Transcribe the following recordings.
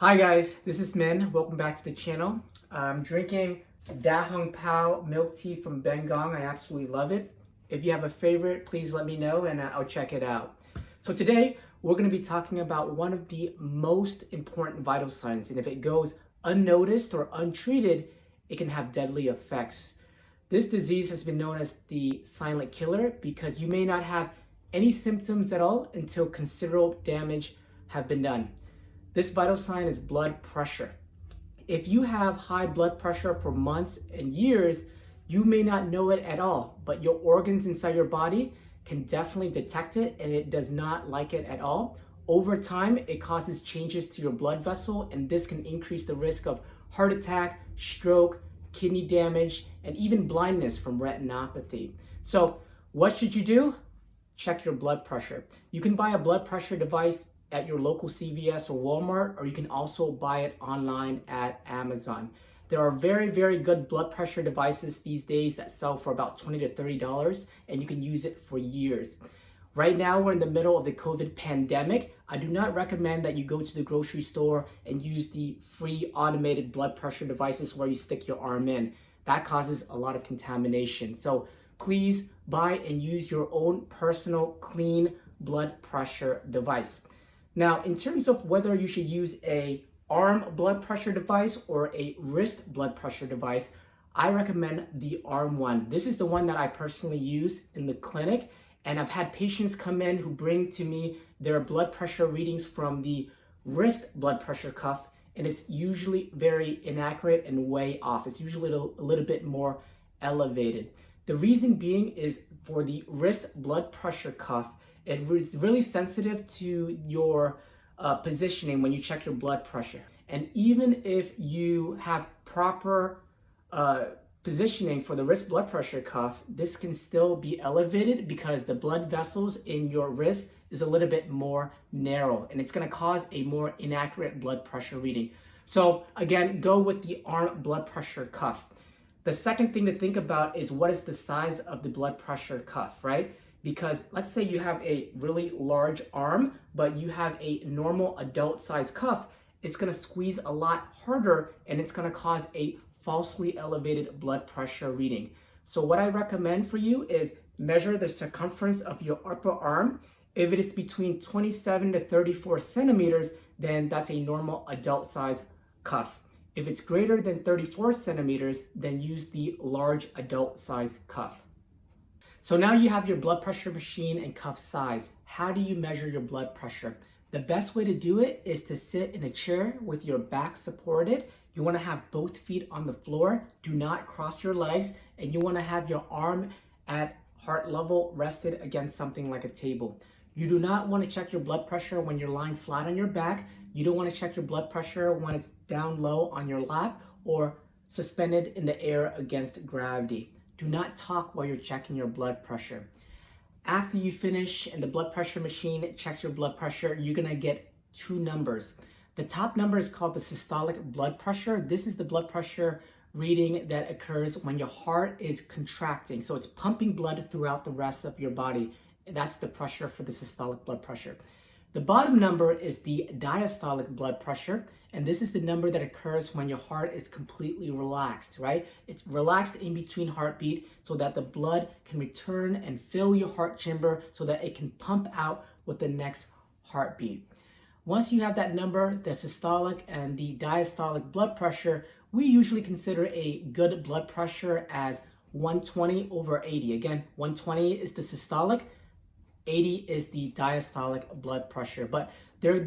Hi guys, this is Min. Welcome back to the channel. I'm drinking Da Hong Pao milk tea from Bengong. I absolutely love it. If you have a favorite, please let me know and I'll check it out. So today we're going to be talking about one of the most important vital signs, and if it goes unnoticed or untreated, it can have deadly effects. This disease has been known as the silent killer because you may not have any symptoms at all until considerable damage have been done. This vital sign is blood pressure. If you have high blood pressure for months and years, you may not know it at all, but your organs inside your body can definitely detect it and it does not like it at all. Over time, it causes changes to your blood vessel, and this can increase the risk of heart attack, stroke, kidney damage, and even blindness from retinopathy. So what should you do? Check your blood pressure. You can buy a blood pressure device at your local CVS or Walmart, or you can also buy it online at Amazon. There are very good blood pressure devices these days that sell for about $20 to $30, and you can use it for years. Right now, we're in the middle of the COVID pandemic. I do not recommend that you go to the grocery store and use the free automated blood pressure devices where you stick your arm in. That causes a lot of contamination. So please buy and use your own personal clean blood pressure device. Now, in terms of whether you should use a arm blood pressure device or a wrist blood pressure device, I recommend the arm one. This is the one that I personally use in the clinic, and I've had patients come in who bring to me their blood pressure readings from the wrist blood pressure cuff, and it's usually very inaccurate and way off. It's usually a little bit more elevated. The reason being is for the wrist blood pressure cuff, it is really sensitive to your positioning when you check your blood pressure. And even if you have proper positioning for the wrist blood pressure cuff, this can still be elevated because the blood vessels in your wrist is a little bit more narrow, and it's going to cause a more inaccurate blood pressure reading. So again, go with the arm blood pressure cuff. The second thing to think about is what is the size of the blood pressure cuff, right? Because let's say you have a really large arm, but you have a normal adult size cuff, it's going to squeeze a lot harder and it's going to cause a falsely elevated blood pressure reading. So what I recommend for you is measure the circumference of your upper arm. If it is between 27 to 34 centimeters, then that's a normal adult size cuff. If it's greater than 34 centimeters, then use the large adult size cuff. So now you have your blood pressure machine and cuff size. How do you measure your blood pressure? The best way to do it is to sit in a chair with your back supported. You want to have both feet on the floor. Do not cross your legs, and you want to have your arm at heart level rested against something like a table. You do not want to check your blood pressure when you're lying flat on your back. You don't want to check your blood pressure when it's down low on your lap or suspended in the air against gravity. Do not talk while you're checking your blood pressure. After you finish and the blood pressure machine checks your blood pressure, you're gonna get two numbers. The top number is called the systolic blood pressure. This is the blood pressure reading that occurs when your heart is contracting. So it's pumping blood throughout the rest of your body. That's the pressure for the systolic blood pressure. The bottom number is the diastolic blood pressure, and this is the number that occurs when your heart is completely relaxed, right? It's relaxed in between heartbeat so that the blood can return and fill your heart chamber so that it can pump out with the next heartbeat. Once you have that number, the systolic and the diastolic blood pressure, we usually consider a good blood pressure as 120 over 80. Again, 120 is the systolic, 80 is the diastolic blood pressure, but there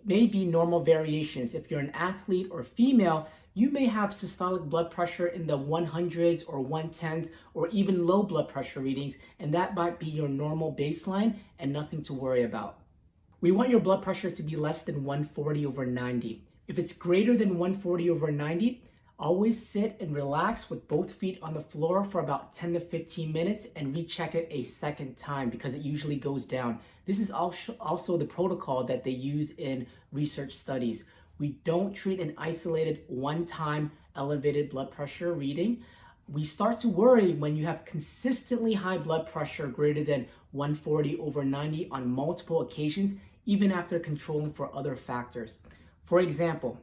may be normal variations. If you're an athlete or female, you may have systolic blood pressure in the 100s or 110s or even low blood pressure readings, and that might be your normal baseline and nothing to worry about. We want your blood pressure to be less than 140 over 90. If it's greater than 140 over 90, always sit and relax with both feet on the floor for about 10 to 15 minutes and recheck it a second time because it usually goes down. This is also the protocol that they use in research studies. We don't treat an isolated one-time elevated blood pressure reading. We start to worry when you have consistently high blood pressure greater than 140 over 90 on multiple occasions, even after controlling for other factors. For example,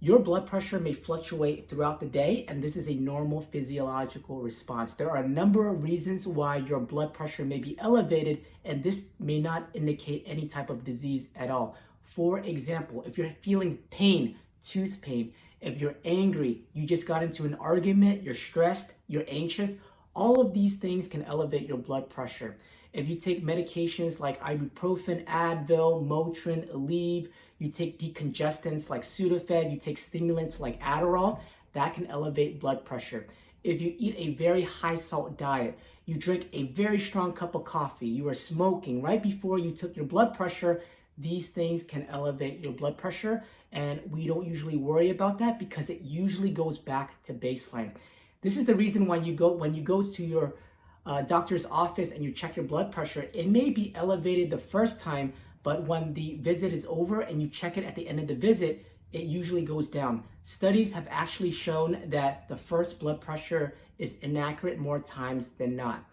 your blood pressure may fluctuate throughout the day, and this is a normal physiological response. There are a number of reasons why your blood pressure may be elevated, and this may not indicate any type of disease at all. For example, if you're feeling pain, tooth pain, if you're angry, you just got into an argument, you're stressed, you're anxious, all of these things can elevate your blood pressure. If you take medications like ibuprofen, Advil, Motrin, Aleve, you take decongestants like Sudafed, you take stimulants like Adderall, that can elevate blood pressure. If you eat a very high salt diet, you drink a very strong cup of coffee, you are smoking right before you took your blood pressure, these things can elevate your blood pressure, and we don't usually worry about that because it usually goes back to baseline. This is the reason why when you go to your doctor's office and you check your blood pressure, it may be elevated the first time, but when the visit is over and you check it at the end of the visit, it usually goes down. Studies have actually shown that the first blood pressure is inaccurate more times than not.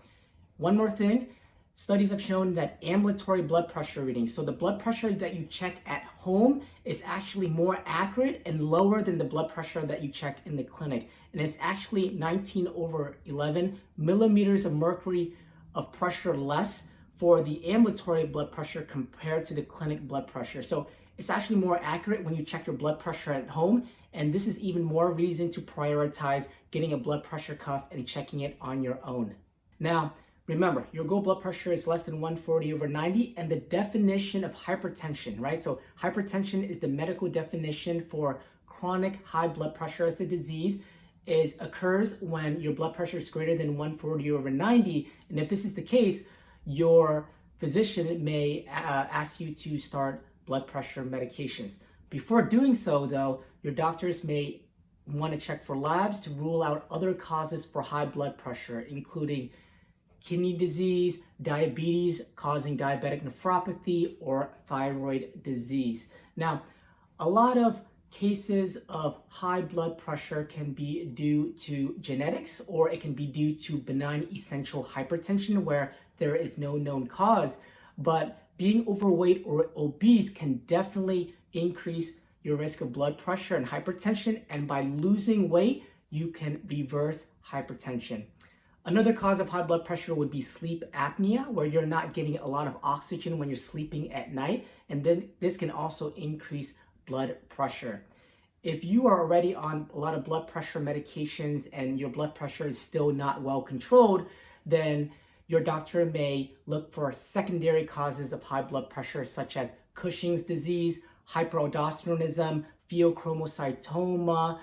One more thing, studies have shown that ambulatory blood pressure readings, so the blood pressure that you check at home is actually more accurate and lower than the blood pressure that you check in the clinic. And it's actually 19/11 millimeters of mercury of pressure less for the ambulatory blood pressure compared to the clinic blood pressure. So it's actually more accurate when you check your blood pressure at home. And this is even more reason to prioritize getting a blood pressure cuff and checking it on your own. Now, remember, your goal blood pressure is less than 140/90, and the definition of hypertension, right? So hypertension is the medical definition for chronic high blood pressure as a disease. Occurs when your blood pressure is greater than 140/90, and if this is the case, your physician may ask you to start blood pressure medications. Before doing so, though, your doctors may want to check for labs to rule out other causes for high blood pressure, including kidney disease, diabetes causing diabetic nephropathy, or thyroid disease. Now, a lot of cases of high blood pressure can be due to genetics, or it can be due to benign essential hypertension where there is no known cause. But being overweight or obese can definitely increase your risk of blood pressure and hypertension, and by losing weight, you can reverse hypertension. Another cause of high blood pressure would be sleep apnea, where you're not getting a lot of oxygen when you're sleeping at night, and then this can also increase blood pressure. If you are already on a lot of blood pressure medications and your blood pressure is still not well controlled, then your doctor may look for secondary causes of high blood pressure, such as Cushing's disease, hyperaldosteronism, pheochromocytoma,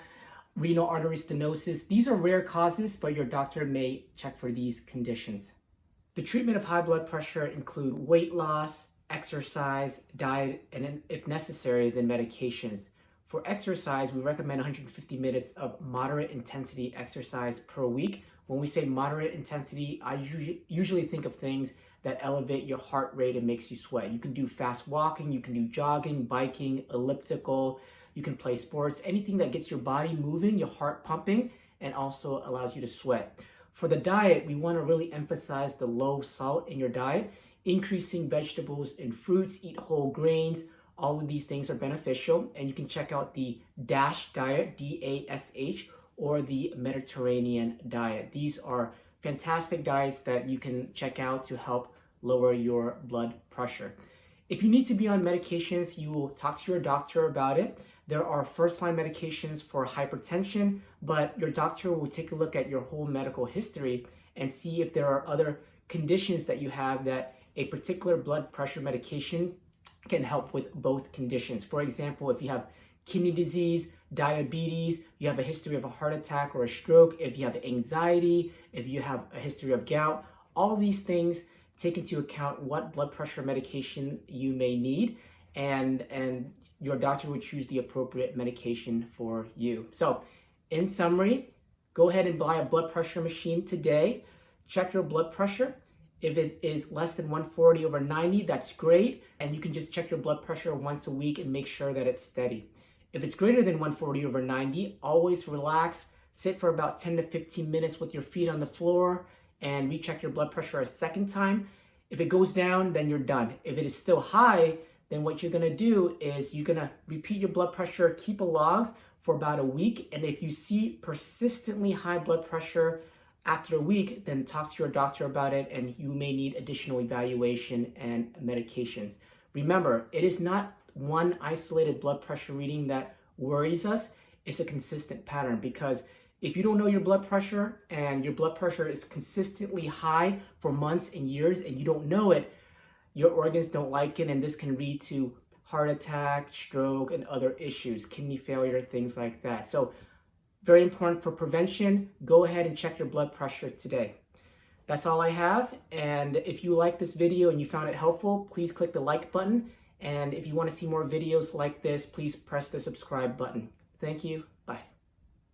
renal artery stenosis. These are rare causes, but your doctor may check for these conditions. The treatment of high blood pressure include weight loss, exercise, diet, and if necessary, then medications. For exercise, we recommend 150 minutes of moderate intensity exercise per week. When we say moderate intensity, I usually think of things that elevate your heart rate and makes you sweat. You can do fast walking, you can do jogging, biking, elliptical, you can play sports, anything that gets your body moving, your heart pumping, and also allows you to sweat. For the diet, we want to really emphasize the low salt in your diet, increasing vegetables and fruits, eat whole grains. All of these things are beneficial, and you can check out the DASH diet, DASH, or the Mediterranean diet. These are fantastic diets that you can check out to help lower your blood pressure. If you need to be on medications, you will talk to your doctor about it. There are first-line medications for hypertension, but your doctor will take a look at your whole medical history and see if there are other conditions that you have that a particular blood pressure medication can help with both conditions. For example, if you have kidney disease, diabetes, you have a history of a heart attack or a stroke, if you have anxiety, if you have a history of gout, all of these things take into account what blood pressure medication you may need, and your doctor would choose the appropriate medication for you. So in summary, go ahead and buy a blood pressure machine today. Check your blood pressure. If it is less than 140/90, that's great. And you can just check your blood pressure once a week and make sure that it's steady. If it's greater than 140/90, always relax, sit for about 10 to 15 minutes with your feet on the floor and recheck your blood pressure a second time. If it goes down, then you're done. If it is still high, then what you're gonna do is you're gonna repeat your blood pressure, keep a log for about a week, and if you see persistently high blood pressure after a week, then talk to your doctor about it, and you may need additional evaluation and medications. Remember, it is not one isolated blood pressure reading that worries us. It's a consistent pattern, because if you don't know your blood pressure and your blood pressure is consistently high for months and years and you don't know it, your organs don't like it, and this can lead to heart attack, stroke, and other issues, kidney failure, things like that. So very important for prevention. Go ahead and check your blood pressure today. That's all I have. And if you like this video and you found it helpful, please click the like button. And if you want to see more videos like this, please press the subscribe button. Thank you.